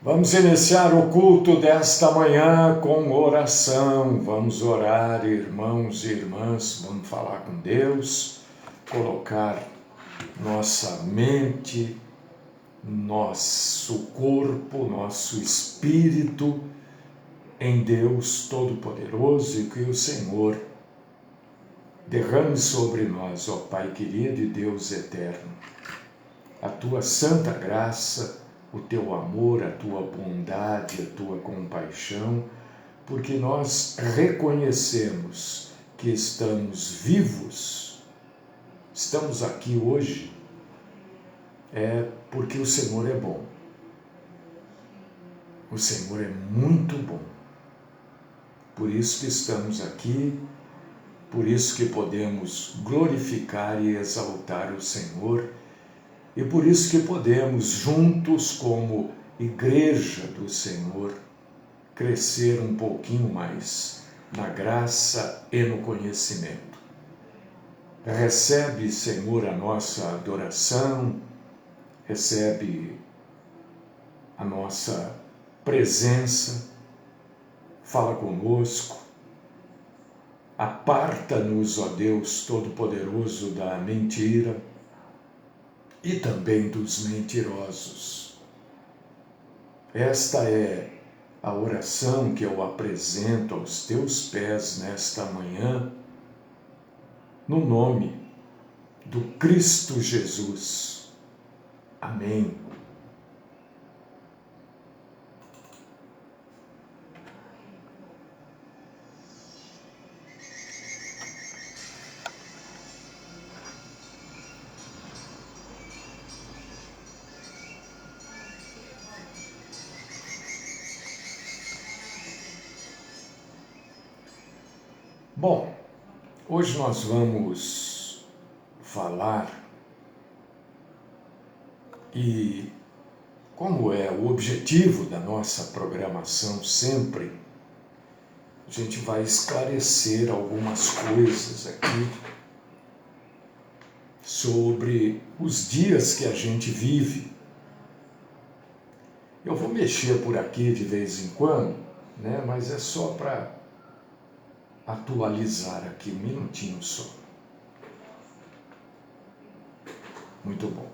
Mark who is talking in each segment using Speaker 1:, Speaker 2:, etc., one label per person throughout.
Speaker 1: Vamos iniciar o culto desta manhã com oração. Vamos orar, irmãos e irmãs, vamos falar com Deus, colocar nossa mente, nosso corpo, nosso espírito em Deus Todo-Poderoso e que o Senhor derrame sobre nós, ó Pai querido e Deus eterno, a tua santa graça, o teu amor, a tua bondade, a tua compaixão, porque nós reconhecemos que estamos vivos, estamos aqui hoje, porque o Senhor é bom. O Senhor é muito bom. Por isso que estamos aqui, por isso que podemos glorificar e exaltar o Senhor, e por isso que podemos, juntos como Igreja do Senhor, crescer um pouquinho mais na graça e no conhecimento. Recebe, Senhor, a nossa adoração, recebe a nossa presença, fala conosco, aparta-nos, ó Deus Todo-Poderoso, da mentira e também dos mentirosos. Esta é a oração que eu apresento aos teus pés nesta manhã, no nome do Cristo Jesus. Amém. Bom, hoje nós vamos falar, e como é o objetivo da nossa programação sempre, a gente vai esclarecer algumas coisas aqui sobre os dias que a gente vive. Eu vou mexer por aqui de vez em quando, né? Mas é só para atualizar aqui, um minutinho só. Muito bom.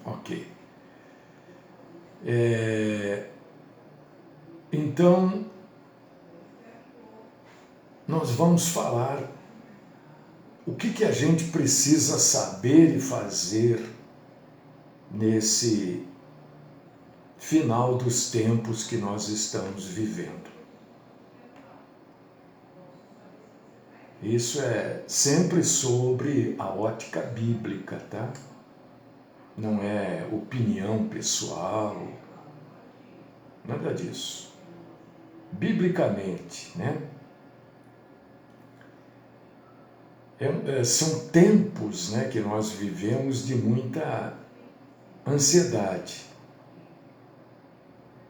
Speaker 1: Ok. Então, nós vamos falar o que a gente precisa saber e fazer nesse final dos tempos que nós estamos vivendo. Isso é sempre sobre a ótica bíblica, tá? Não é opinião pessoal, nada disso. Biblicamente, né? São tempos, né, que nós vivemos de muita ansiedade.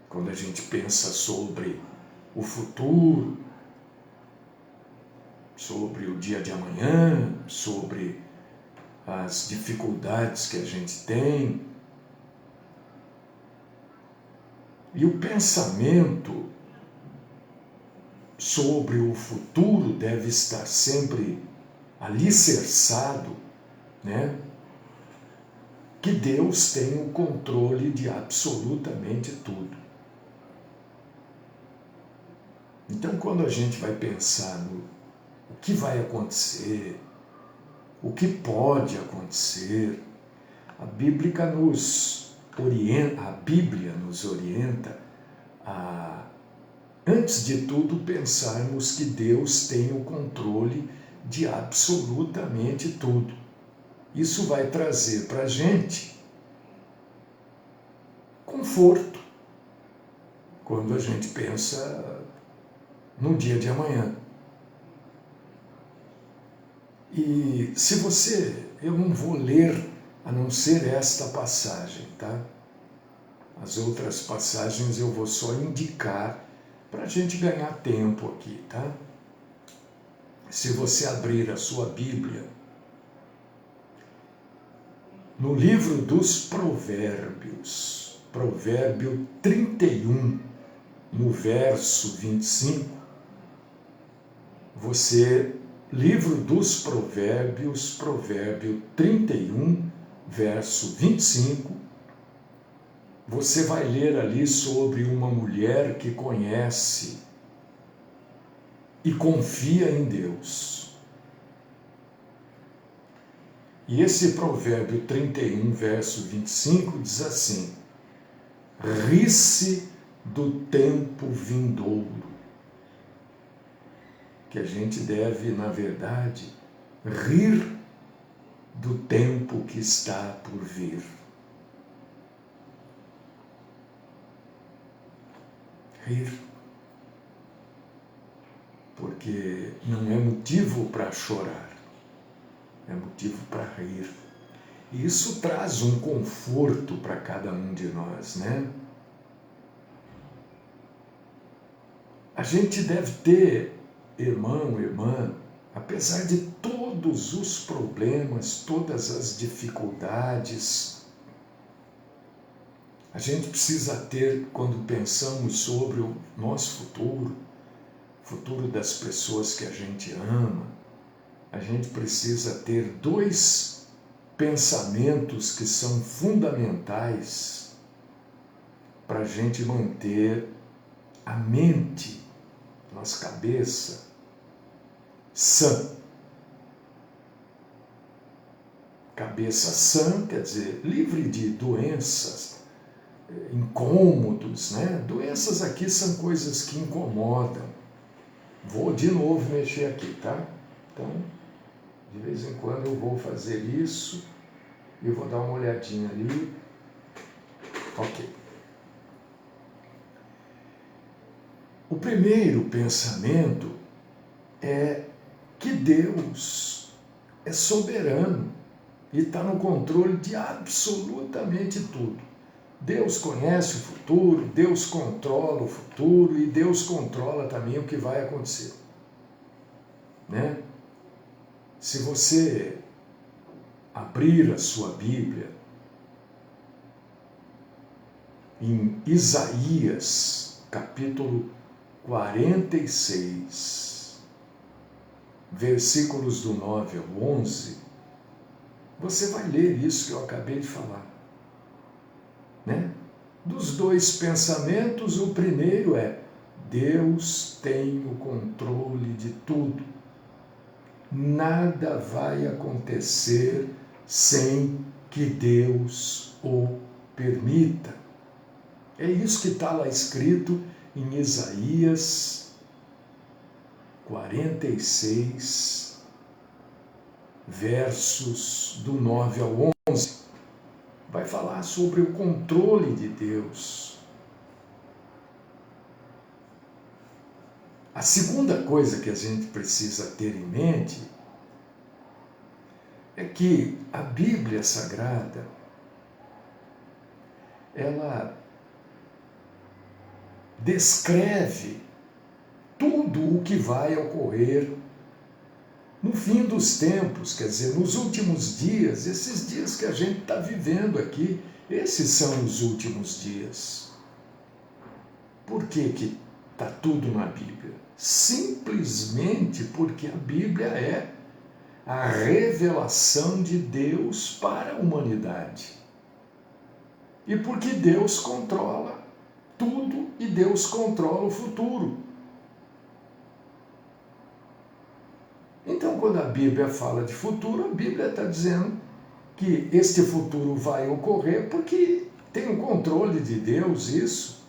Speaker 1: Quando a gente pensa sobre o futuro, sobre o dia de amanhã, sobre as dificuldades que a gente tem. E o pensamento sobre o futuro deve estar sempre alicerçado, né? Que Deus tem o controle de absolutamente tudo. Então, quando a gente vai pensar no o que vai acontecer, o que pode acontecer, a Bíblia nos orienta a, antes de tudo, pensarmos que Deus tem o controle de absolutamente tudo. Isso vai trazer para a gente conforto quando a gente pensa no dia de amanhã. E se eu não vou ler a não ser esta passagem, tá? As outras passagens eu vou só indicar para a gente ganhar tempo aqui, tá? Se você abrir a sua Bíblia no livro dos Provérbios, Provérbio 31, no verso 25, livro dos Provérbios, Provérbio 31, verso 25, você vai ler ali sobre uma mulher que conhece e confia em Deus. E esse provérbio 31, verso 25, diz assim: ri-se do tempo vindouro. Que a gente deve, na verdade, rir do tempo que está por vir. Rir. Porque não é motivo para chorar, é motivo para rir. E isso traz um conforto para cada um de nós, né? A gente deve ter, irmão, irmã, apesar de todos os problemas, todas as dificuldades, a gente precisa ter, quando pensamos sobre o nosso futuro das pessoas que a gente ama, a gente precisa ter dois pensamentos que são fundamentais para a gente manter a mente, nossa cabeça, sã. Cabeça sã quer dizer livre de doenças, incômodos, né? Doenças aqui são coisas que incomodam. Vou de novo mexer aqui, tá? Então, de vez em quando eu vou fazer isso e vou dar uma olhadinha ali. Ok. O primeiro pensamento é que Deus é soberano e está no controle de absolutamente tudo. Deus conhece o futuro, Deus controla o futuro e Deus controla também o que vai acontecer. Né? Se você abrir a sua Bíblia em Isaías, capítulo 46, versículos do 9 ao 11, você vai ler isso que eu acabei de falar. Né? Dos dois pensamentos, o primeiro é: Deus tem o controle de tudo. Nada vai acontecer sem que Deus o permita. É isso que está lá escrito em Isaías 46, versos do 9 ao 11. Vai falar sobre o controle de Deus. A segunda coisa que a gente precisa ter em mente é que a Bíblia Sagrada, ela descreve tudo o que vai ocorrer no fim dos tempos, quer dizer, nos últimos dias, esses dias que a gente está vivendo aqui, esses são os últimos dias. Por que está tudo na Bíblia? Simplesmente porque a Bíblia é a revelação de Deus para a humanidade. E porque Deus controla tudo e Deus controla o futuro. Então, quando a Bíblia fala de futuro, a Bíblia está dizendo que este futuro vai ocorrer porque tem o controle de Deus isso.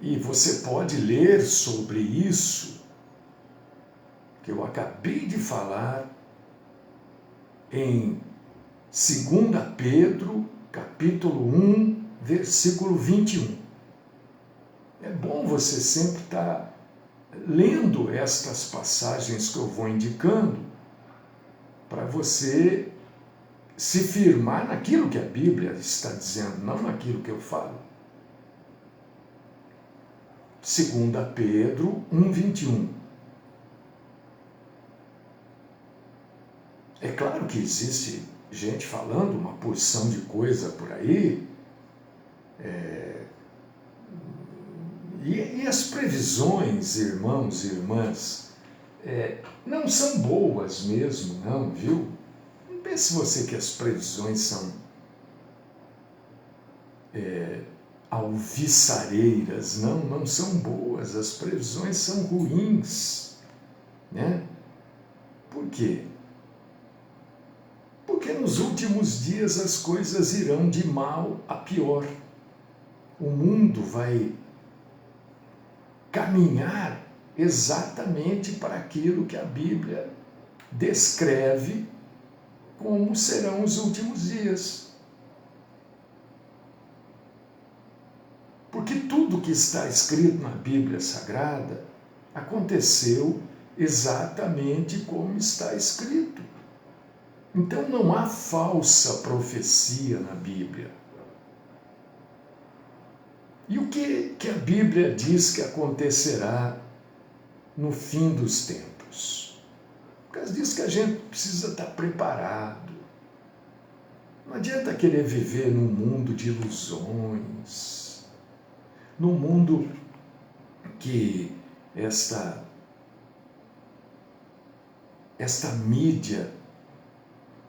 Speaker 1: E você pode ler sobre isso, que eu acabei de falar, em 2 Pedro, capítulo 1, versículo 21. É bom você sempre estar lendo estas passagens que eu vou indicando para você se firmar naquilo que a Bíblia está dizendo, não naquilo que eu falo. 2 Pedro 1, 21. É claro que existe gente falando uma porção de coisa por aí, e as previsões, irmãos e irmãs, não são boas mesmo, não, viu? Não pense você que as previsões são alvissareiras, não são boas, as previsões são ruins, né? Por quê? Porque nos últimos dias as coisas irão de mal a pior. O mundo vai caminhar exatamente para aquilo que a Bíblia descreve como serão os últimos dias. Porque tudo que está escrito na Bíblia Sagrada aconteceu exatamente como está escrito. Então não há falsa profecia na Bíblia. E o que a Bíblia diz que acontecerá no fim dos tempos? Por causa disso que a gente precisa estar preparado. Não adianta querer viver num mundo de ilusões, num mundo que esta mídia,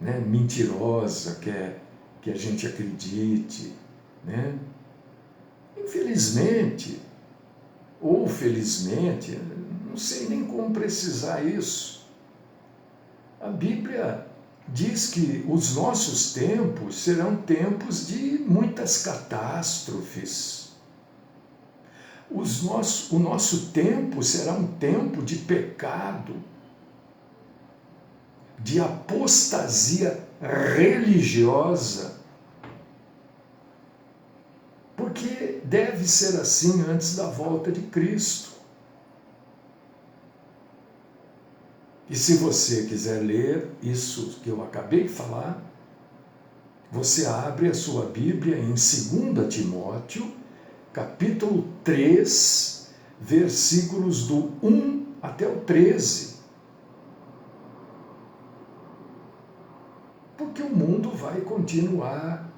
Speaker 1: né, mentirosa quer que a gente acredite, né? Infelizmente, ou felizmente, não sei nem como precisar isso, a Bíblia diz que os nossos tempos serão tempos de muitas catástrofes. O nosso tempo será um tempo de pecado, de apostasia religiosa, porque deve ser assim antes da volta de Cristo. E se você quiser ler isso que eu acabei de falar, você abre a sua Bíblia em 2 Timóteo, capítulo 3, versículos do 1 até o 13. Porque o mundo vai continuar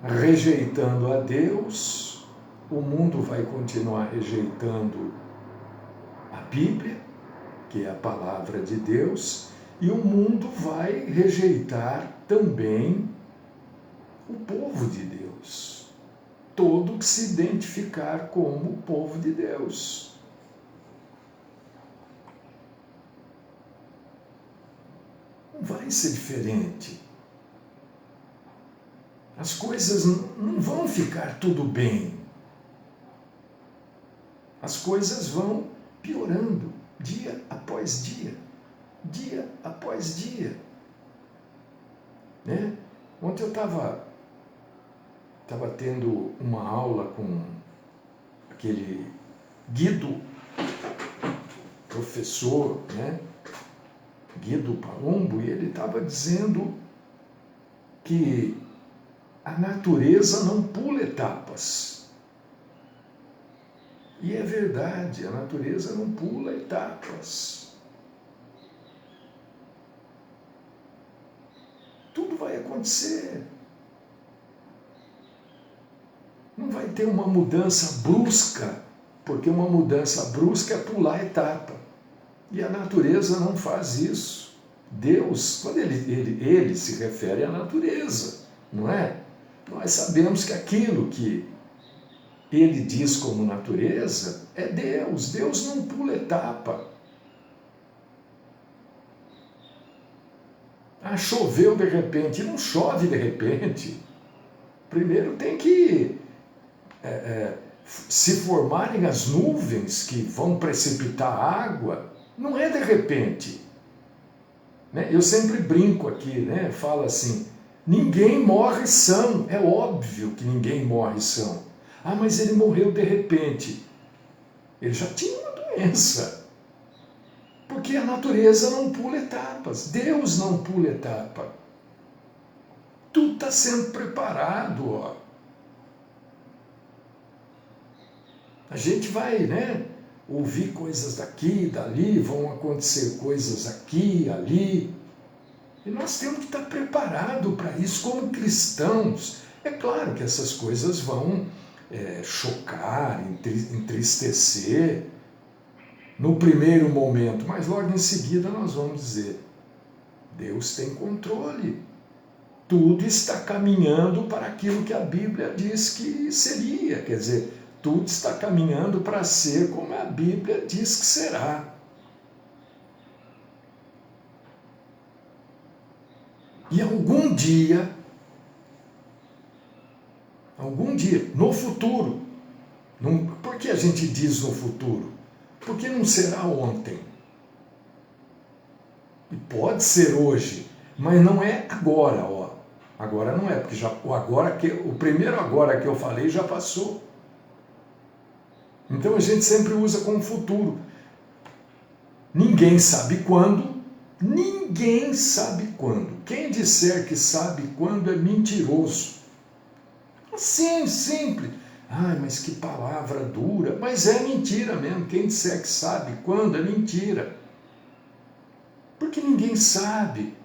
Speaker 1: rejeitando a Deus, o mundo vai continuar rejeitando a Bíblia, que é a palavra de Deus, e o mundo vai rejeitar também o povo de Deus, todo que se identificar como o povo de Deus. Não vai ser diferente. As coisas não vão ficar tudo bem. As coisas vão piorando dia após dia, dia após dia. Né? Ontem eu estava tendo uma aula com aquele Guido, professor, né? Guido Palumbo, e ele estava dizendo que a natureza não pula etapas. E é verdade, a natureza não pula etapas. Tudo vai acontecer. Não vai ter uma mudança brusca, porque uma mudança brusca é pular etapa. E a natureza não faz isso. Deus, quando ele se refere à natureza, não é? Nós sabemos que aquilo que ele diz como natureza é Deus. Deus não pula etapa. Ah, choveu de repente. Não chove de repente. Primeiro tem que se formarem as nuvens que vão precipitar água. Não é de repente. Né? Eu sempre brinco aqui, né? Falo assim, ninguém morre são. É óbvio que ninguém morre são. Ah, mas ele morreu de repente. Ele já tinha uma doença. Porque a natureza não pula etapas. Deus não pula etapa. Tudo está sendo preparado. Ó. A gente vai, né, ouvir coisas daqui, dali, vão acontecer coisas aqui, ali. E nós temos que estar preparados para isso como cristãos. É claro que essas coisas vão chocar, entristecer no primeiro momento, mas logo em seguida nós vamos dizer: Deus tem controle. Tudo está caminhando para aquilo que a Bíblia diz que seria. Quer dizer, tudo está caminhando para ser como a Bíblia diz que será. E algum dia, no futuro, por que a gente diz no futuro? Porque não será ontem. E pode ser hoje, mas não é agora, ó. Agora não é, porque o primeiro agora que eu falei já passou. Então a gente sempre usa como futuro. Ninguém sabe quando. Ninguém sabe quando. Quem disser que sabe quando é mentiroso. Assim, simples. Ai, mas que palavra dura. Mas é mentira mesmo. Quem disser que sabe quando é mentira. Porque ninguém sabe.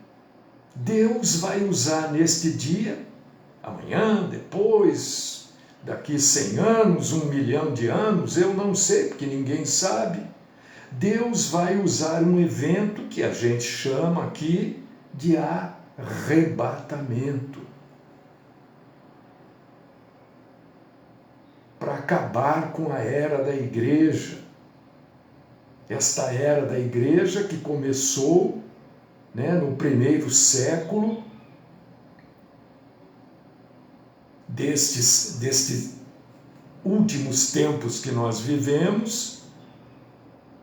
Speaker 1: Deus vai usar neste dia, amanhã, depois, daqui 100 anos, 1 milhão de anos, eu não sei, porque ninguém sabe. Deus vai usar um evento que a gente chama aqui de arrebatamento, para acabar com a era da igreja. Esta era da igreja que começou no primeiro século destes últimos tempos que nós vivemos,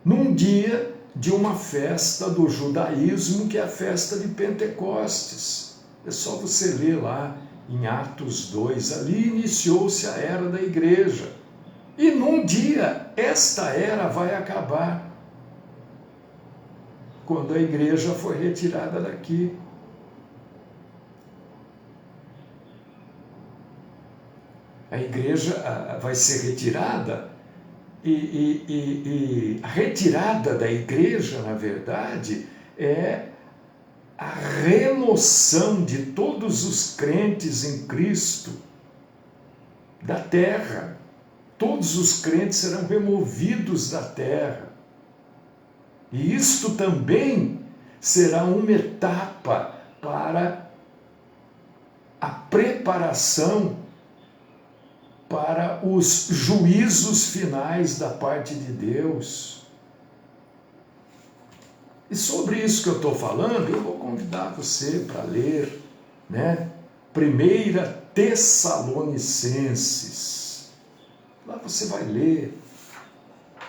Speaker 1: num dia de uma festa do judaísmo, que é a festa de Pentecostes. É só você ler lá em Atos 2, ali iniciou-se a era da igreja. E num dia esta era vai acabar, quando a igreja foi retirada daqui. A igreja vai ser retirada e a retirada da igreja, na verdade, é a remoção de todos os crentes em Cristo da terra. Todos os crentes serão removidos da terra. E isto também será uma etapa para a preparação para os juízos finais da parte de Deus. E sobre isso que eu estou falando, eu vou convidar você para ler, 1 Tessalonicenses. Lá você vai ler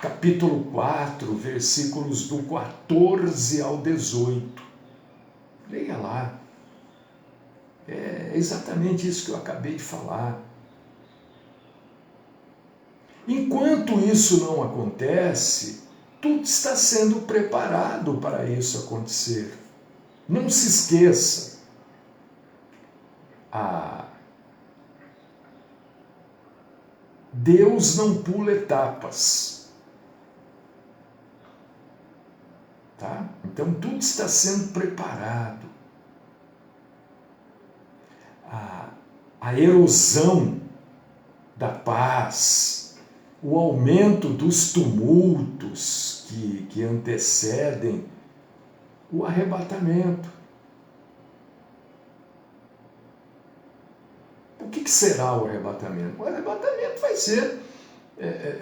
Speaker 1: capítulo 4, versículos do 14 ao 18. Leia lá. É exatamente isso que eu acabei de falar. Enquanto isso não acontece, tudo está sendo preparado para isso acontecer. Não se esqueça. Deus não pula etapas. Tá? Então tudo está sendo preparado. A erosão da paz, o aumento dos tumultos que antecedem o arrebatamento. O que será o arrebatamento? O arrebatamento vai ser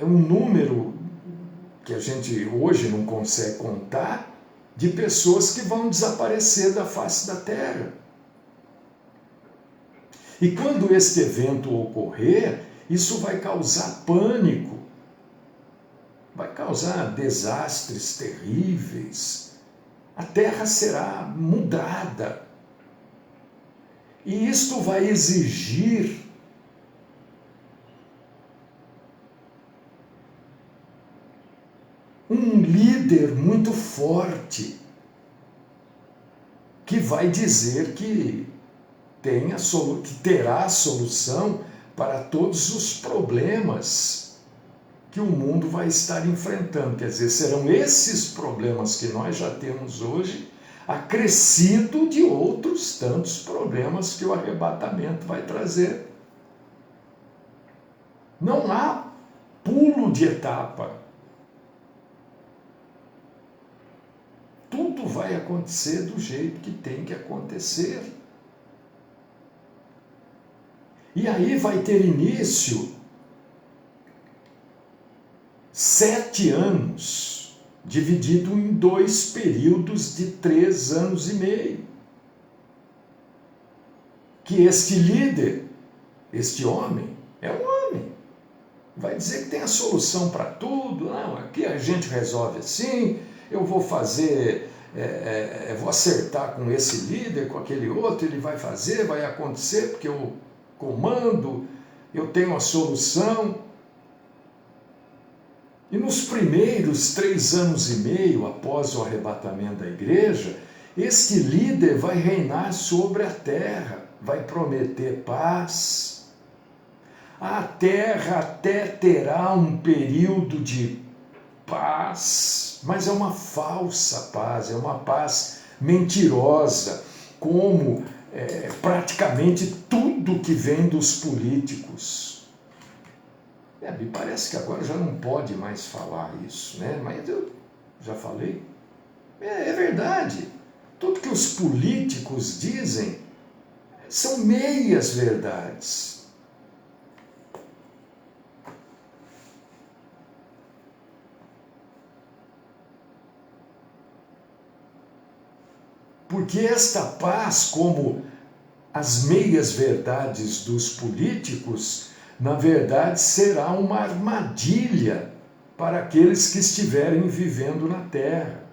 Speaker 1: um número que a gente hoje não consegue contar, de pessoas que vão desaparecer da face da terra. E quando este evento ocorrer, isso vai causar pânico, vai causar desastres terríveis, a terra será mudada. E isto vai exigir um líder muito forte, que vai dizer que terá a solução para todos os problemas que o mundo vai estar enfrentando. Quer dizer, serão esses problemas que nós já temos hoje acrescido de outros tantos problemas que o arrebatamento vai trazer. Não há pulo de etapa. Tudo vai acontecer do jeito que tem que acontecer. E aí vai ter início 7 anos, dividido em 2 períodos de 3 anos e meio. Que este líder, este homem, é um homem. Vai dizer que tem a solução para tudo. Não, aqui a gente resolve assim, eu vou fazer, vou acertar com esse líder, com aquele outro, ele vai fazer, vai acontecer, porque eu comando, eu tenho a solução. E nos primeiros 3 anos e meio após o arrebatamento da igreja, este líder vai reinar sobre a terra, vai prometer paz. A terra até terá um período de paz, mas é uma falsa paz, é uma paz mentirosa, como praticamente tudo que vem dos políticos. Me parece que agora já não pode mais falar isso, né? Mas eu já falei. É verdade. Tudo que os políticos dizem são meias verdades. Porque esta paz, como as meias verdades dos políticos, na verdade será uma armadilha para aqueles que estiverem vivendo na terra.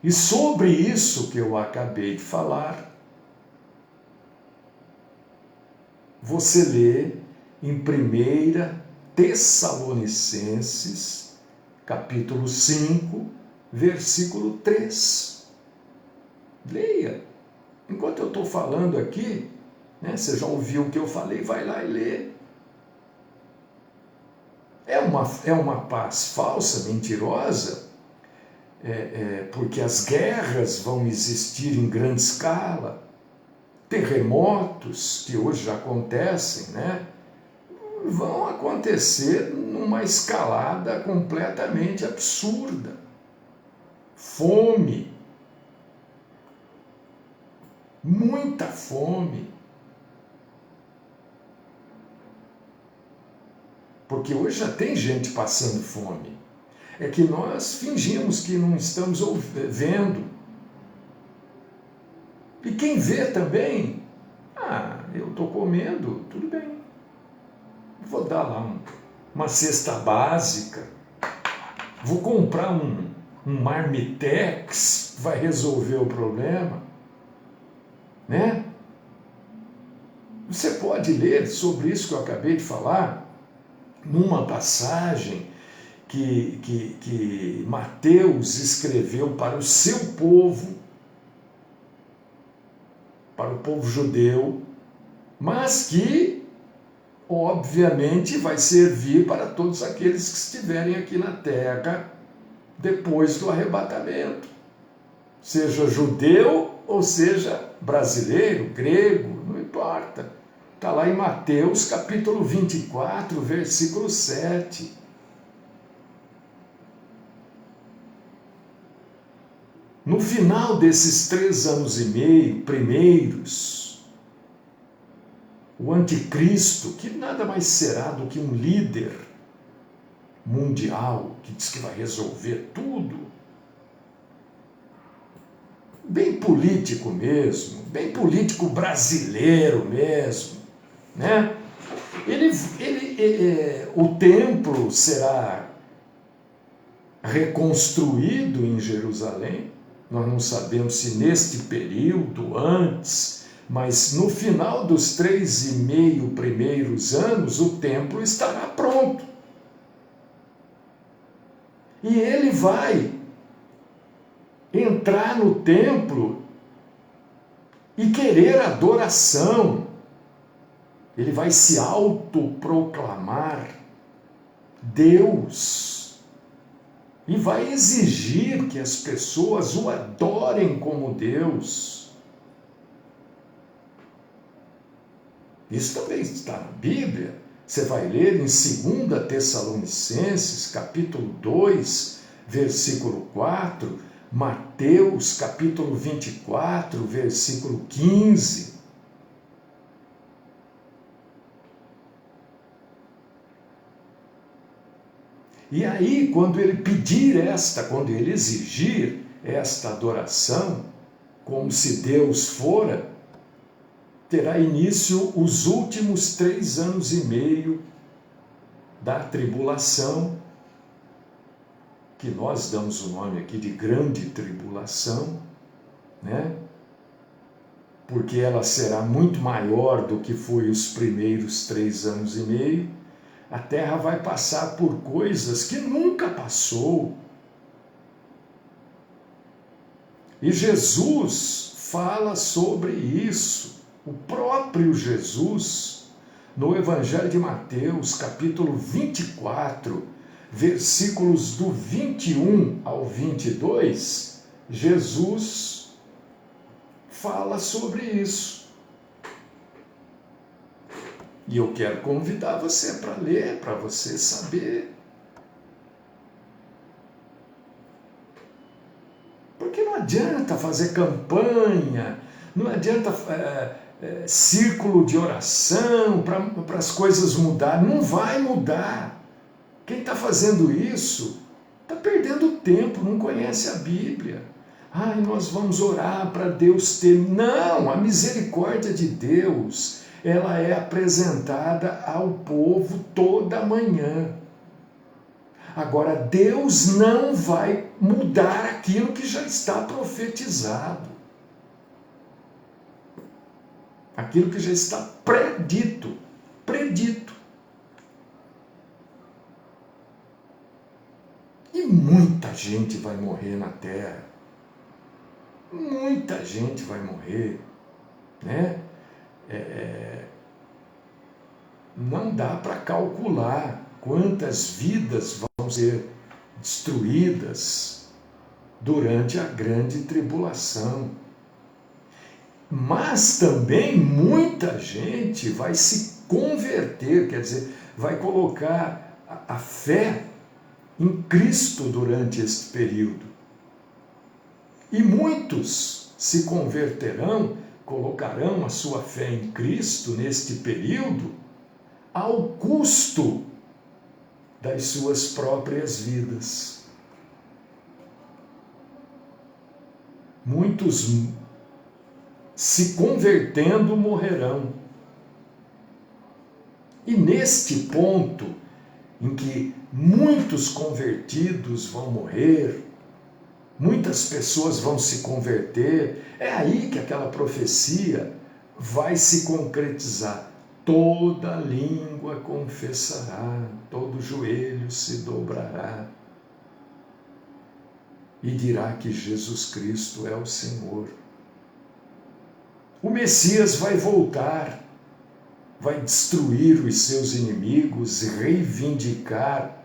Speaker 1: E sobre isso que eu acabei de falar, você lê em 1 Tessalonicenses, capítulo 5, versículo 3. Leia. Enquanto eu estou falando aqui, né, você já ouviu o que eu falei, vai lá e lê. É uma paz falsa, mentirosa, porque as guerras vão existir em grande escala, terremotos, que hoje já acontecem, né, vão acontecer numa escalada completamente absurda. Fome, muita fome. Porque hoje já tem gente passando fome. É que nós fingimos que não estamos vendo. E quem vê também, eu estou comendo, tudo bem. Vou dar lá uma cesta básica, vou comprar um marmitex, vai resolver o problema, né? Você pode ler sobre isso que eu acabei de falar, numa passagem que Mateus escreveu para o seu povo, para o povo judeu, mas que, obviamente, vai servir para todos aqueles que estiverem aqui na terra depois do arrebatamento, seja judeu ou seja brasileiro, grego, não importa. Está lá em Mateus capítulo 24, versículo 7. No final desses 3 anos e meio primeiros, o anticristo, que nada mais será do que um líder mundial, que diz que vai resolver tudo, bem político mesmo, bem político brasileiro mesmo, né? O templo será reconstruído em Jerusalém. Nós não sabemos se neste período, antes, mas no final dos 3,5 primeiros anos, o templo estará pronto. E ele vai entrar no templo e querer adoração. Ele vai se autoproclamar Deus. e vai exigir que as pessoas o adorem como Deus. Isso também está na Bíblia. Você vai ler em 2 Tessalonicenses, capítulo 2, versículo 4, Mateus, capítulo 24, versículo 15. E aí, quando ele exigir esta adoração, como se Deus fora, terá início os últimos 3 anos e meio da tribulação, que nós damos o nome aqui de grande tribulação, né? Porque ela será muito maior do que foi os primeiros 3 anos e meio. A Terra vai passar por coisas que nunca passou. E Jesus fala sobre isso. O próprio Jesus, no Evangelho de Mateus, capítulo 24, versículos do 21 ao 22, Jesus fala sobre isso. E eu quero convidar você para ler, para você saber. Porque não adianta fazer campanha, não adianta círculo de oração para as coisas mudarem. Não vai mudar. Quem está fazendo isso está perdendo tempo, não conhece a Bíblia. Ai, nós vamos orar para Deus ter... Não, a misericórdia de Deus, ela é apresentada ao povo toda manhã. Agora, Deus não vai mudar aquilo que já está profetizado. Aquilo que já está predito. E muita gente vai morrer na terra. Muita gente vai morrer, né? Não dá para calcular quantas vidas vão ser destruídas durante a grande tribulação. Mas também muita gente vai se converter, quer dizer, vai colocar a fé em Cristo durante este período. E muitos se converterão, colocarão a sua fé em Cristo neste período, ao custo das suas próprias vidas. Muitos se convertendo morrerão. E neste ponto em que muitos convertidos vão morrer, muitas pessoas vão se converter, é aí que aquela profecia vai se concretizar. Toda língua confessará, todo joelho se dobrará e dirá que Jesus Cristo é o Senhor. O Messias vai voltar, vai destruir os seus inimigos, reivindicar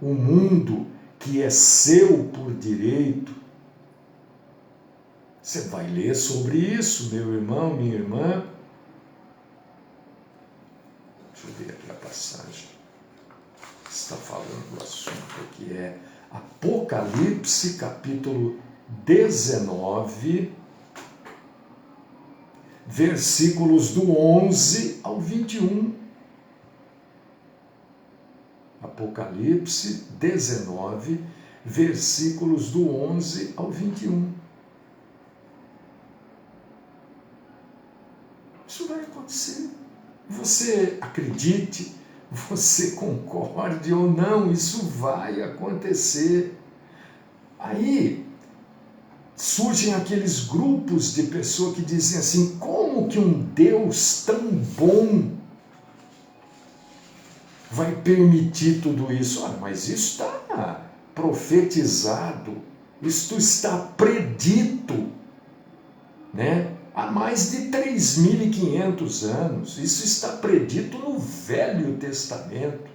Speaker 1: o mundo que é seu por direito. Você vai ler sobre isso, meu irmão, minha irmã. Deixa eu ver aqui a passagem. Está falando do assunto que é Apocalipse, capítulo 19, versículos do 11 ao 21. Apocalipse 19, versículos do 11 ao 21. Isso vai acontecer. Você acredite, você concorde ou não, isso vai acontecer. Aí surgem aqueles grupos de pessoas que dizem assim: como que um Deus tão bom vai permitir tudo isso? Olha, mas isso está profetizado, isto está predito, né? Há mais de 3.500 anos. Isso está predito no Velho Testamento.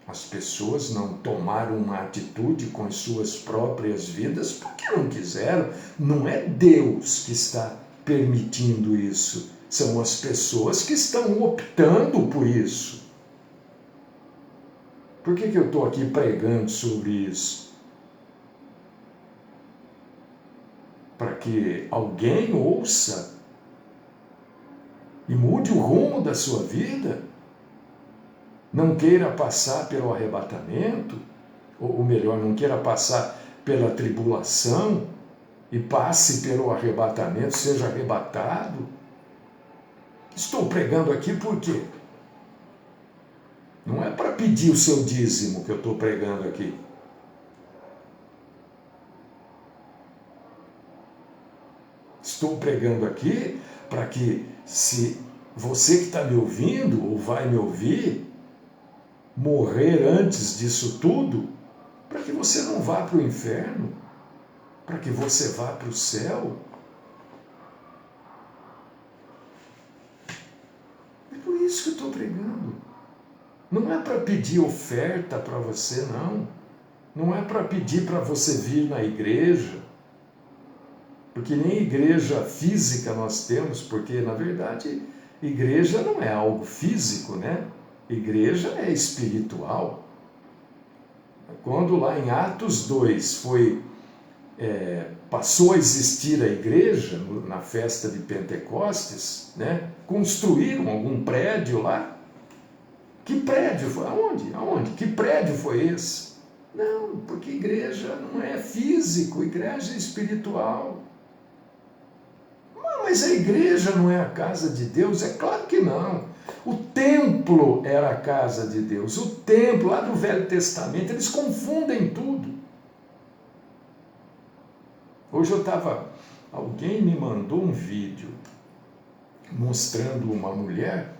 Speaker 1: As pessoas não tomaram uma atitude com as suas próprias vidas porque não quiseram. Não é Deus que está permitindo isso. São as pessoas que estão optando por isso. Por que eu estou aqui pregando sobre isso? Para que alguém ouça e mude o rumo da sua vida. Não queira passar pelo arrebatamento, ou melhor, não queira passar pela tribulação e passe pelo arrebatamento, seja arrebatado. Estou pregando aqui por quê? Não é para pedir o seu dízimo que eu estou pregando aqui. Estou pregando aqui para que, se você que está me ouvindo ou vai me ouvir, morrer antes disso tudo, para que você não vá para o inferno, para que você vá para o céu. É por isso que eu estou pregando. Não é para pedir oferta para você, não. Não é para pedir para você vir na igreja, porque nem igreja física nós temos, porque, na verdade, igreja não é algo físico, né? Igreja é espiritual. Quando lá em Atos 2 passou a existir a igreja, na festa de Pentecostes, né? Construíram algum prédio lá. Que prédio foi? Aonde? Que prédio foi esse? Não, porque igreja não é físico, igreja é espiritual. Mas a igreja não é a casa de Deus? É claro que não. O templo era a casa de Deus. O templo, lá do Velho Testamento, eles confundem tudo. Hoje alguém me mandou um vídeo mostrando uma mulher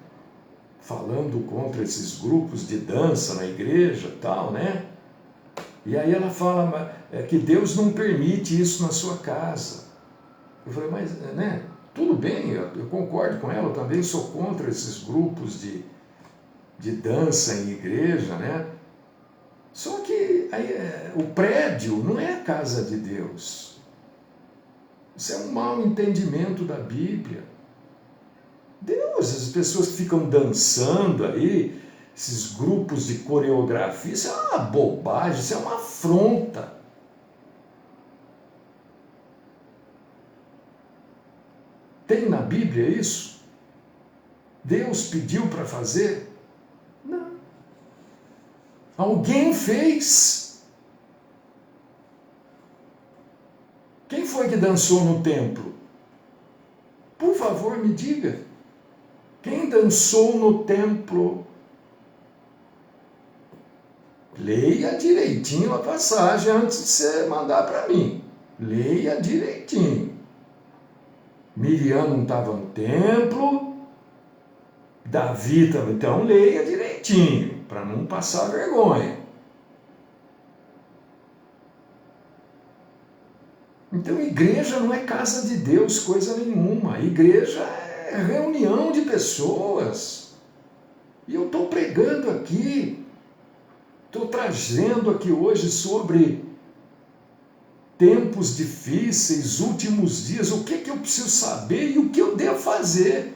Speaker 1: falando contra esses grupos de dança na igreja e tal, né? E aí ela fala que Deus não permite isso na sua casa. Eu falei, mas, né? Tudo bem, eu concordo com ela, eu também sou contra esses grupos de dança em igreja, né? Só que o prédio não é a casa de Deus. Isso é um mau entendimento da Bíblia. Deus, as pessoas que ficam dançando aí, esses grupos de coreografia, isso é uma bobagem, isso é uma afronta. Tem na Bíblia isso? Deus pediu para fazer? Não. Alguém fez. Quem foi que dançou no templo? Por favor, me diga. Quem dançou no templo? Leia direitinho a passagem antes de você mandar para mim. Leia direitinho. Miriam não estava no templo, Davi estava, então leia direitinho, para não passar vergonha. Então, igreja não é casa de Deus, coisa nenhuma. Igreja é reunião de pessoas. E eu estou pregando aqui, estou trazendo aqui hoje sobre tempos difíceis, últimos dias, o que eu preciso saber e o que eu devo fazer.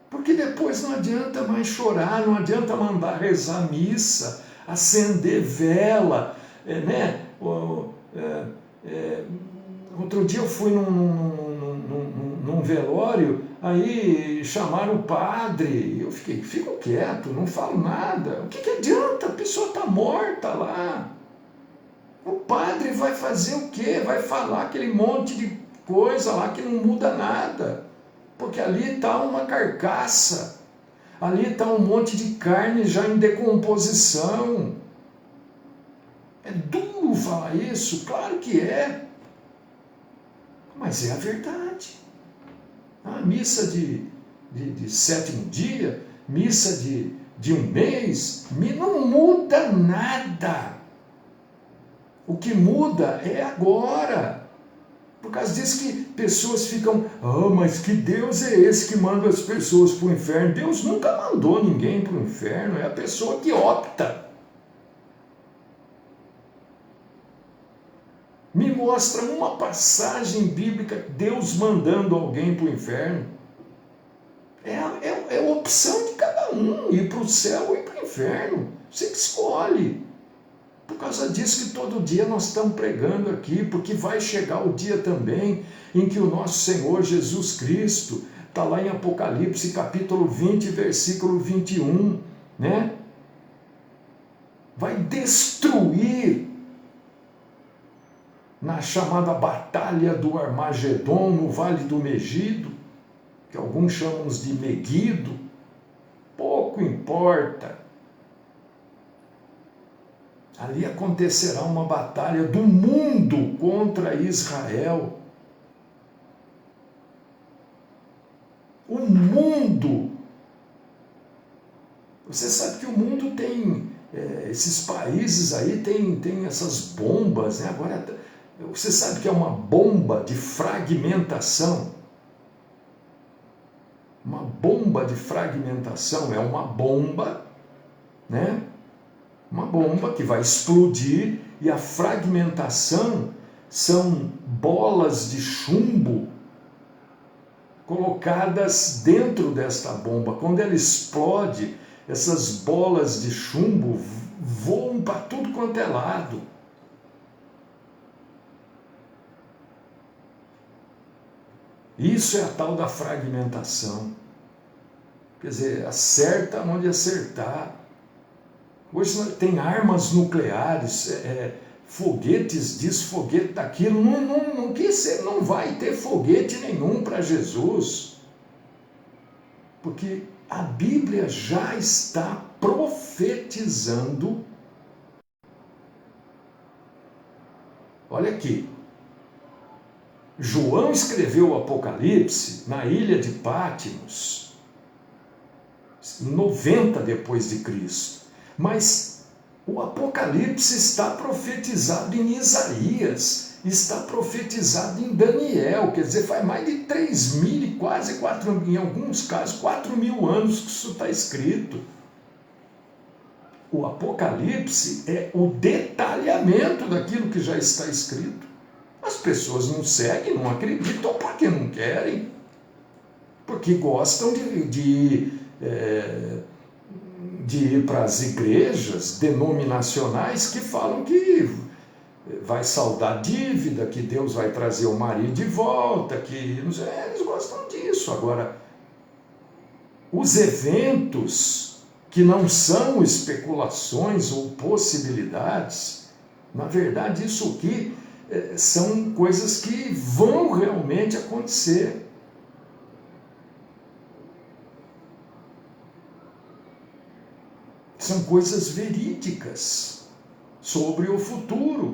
Speaker 1: Porque depois não adianta mais chorar, não adianta mandar rezar missa, acender vela, né? Outro dia eu fui num velório, aí chamaram o padre, eu fico quieto, não falo nada. O que adianta? A pessoa está morta lá. O padre vai fazer o quê? Vai falar aquele monte de coisa lá que não muda nada. Porque ali está uma carcaça, ali está um monte de carne já em decomposição. É duro falar isso, claro que é. Mas é a verdade. A missa de sétimo dia, missa de um mês, não muda nada. O que muda é agora. Por causa disso que pessoas ficam, mas que Deus é esse que manda as pessoas para o inferno? Deus nunca mandou ninguém para o inferno, é a pessoa que opta. Me mostra uma passagem bíblica, Deus mandando alguém para o inferno. É a opção de cada um, ir para o céu ou ir para o inferno. Você que escolhe. Por causa disso que todo dia nós estamos pregando aqui, porque vai chegar o dia também em que o nosso Senhor Jesus Cristo, está lá em Apocalipse capítulo 20, versículo 21, né? Vai destruir na chamada Batalha do Armagedon, no Vale do Megido, que alguns chamam de Meguido, pouco importa. Ali acontecerá uma batalha do mundo contra Israel. O mundo. Você sabe que o mundo tem, esses países aí tem essas bombas, né? Agora, você sabe que é uma bomba de fragmentação. Uma bomba de fragmentação é uma bomba, né? Uma bomba que vai explodir e a fragmentação são bolas de chumbo colocadas dentro desta bomba. Quando ela explode, essas bolas de chumbo voam para tudo quanto é lado. Isso é a tal da fragmentação. Quer dizer, acerta onde acertar. Hoje tem armas nucleares, foguetes disso, foguete daquilo. Não vai ter foguete nenhum para Jesus. Porque a Bíblia já está profetizando. Olha aqui. João escreveu o Apocalipse na ilha de Patmos, 90 depois de Cristo. Mas o Apocalipse está profetizado em Isaías, está profetizado em Daniel, quer dizer, faz mais de 3.000 e quase 4.000, em alguns casos, 4.000 anos que isso está escrito. O Apocalipse é o detalhamento daquilo que já está escrito. As pessoas não seguem, não acreditam porque não querem, porque gostam de ir para as igrejas denominacionais que falam que vai saldar dívida, que Deus vai trazer o marido de volta, que eles gostam disso. Agora, os eventos que não são especulações ou possibilidades, na verdade isso aqui são coisas que vão realmente acontecer. São coisas verídicas sobre o futuro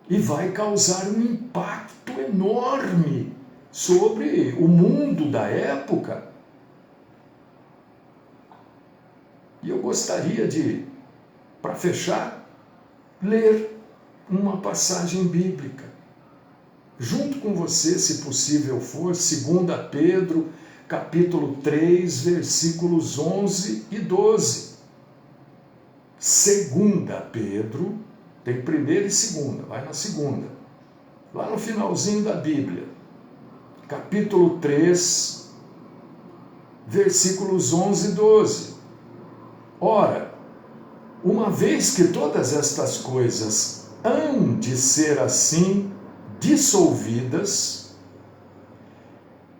Speaker 1: e vai causar um impacto enorme sobre o mundo da época. E eu gostaria de, para fechar, ler uma passagem bíblica, junto com você, se possível for, 2 Pedro, capítulo 3, versículos 11 e 12. 2 Pedro, tem primeira e segunda, vai na segunda, lá no finalzinho da Bíblia, capítulo 3, versículos 11 e 12. Ora, uma vez que todas estas coisas hão de ser assim dissolvidas,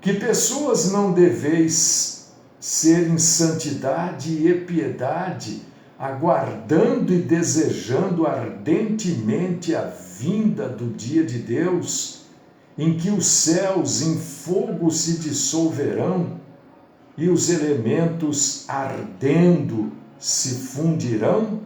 Speaker 1: que pessoas não deveis ser em santidade e piedade, aguardando e desejando ardentemente a vinda do dia de Deus, em que os céus em fogo se dissolverão e os elementos ardendo se fundirão?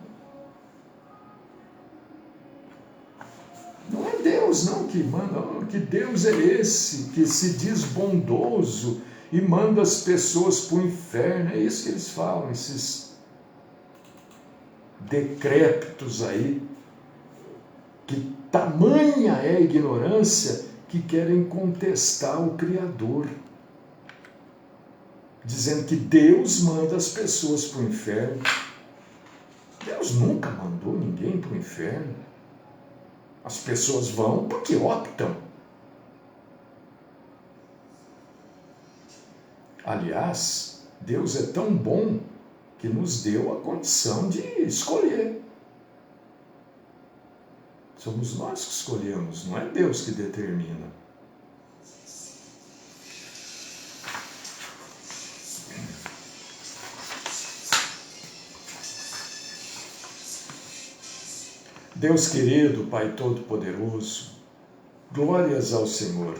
Speaker 1: Não é Deus não que manda, que Deus é esse que se diz bondoso e manda as pessoas para o inferno. É isso que eles falam, esses decrépitos aí, que tamanha é a ignorância que querem contestar o Criador, dizendo que Deus manda as pessoas para o inferno. Deus nunca mandou ninguém para o inferno. As pessoas vão porque optam. Aliás, Deus é tão bom que nos deu a condição de escolher. Somos nós que escolhemos, não é Deus que determina. Deus querido, Pai Todo-Poderoso, glórias ao Senhor,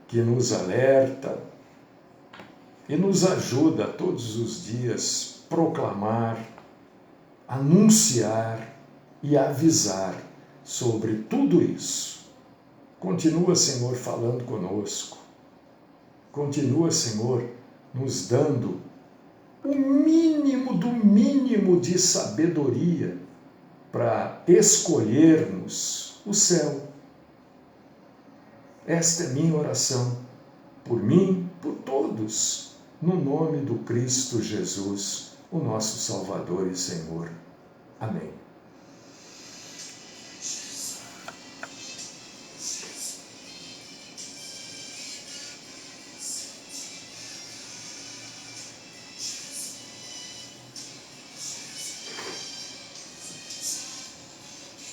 Speaker 1: que nos alerta e nos ajuda todos os dias a proclamar, anunciar e avisar sobre tudo isso. Continua, Senhor, falando conosco. Continua, Senhor, nos dando o mínimo do mínimo de sabedoria para escolhermos o céu. Esta é minha oração, por mim, por todos, no nome do Cristo Jesus, o nosso Salvador e Senhor. Amém.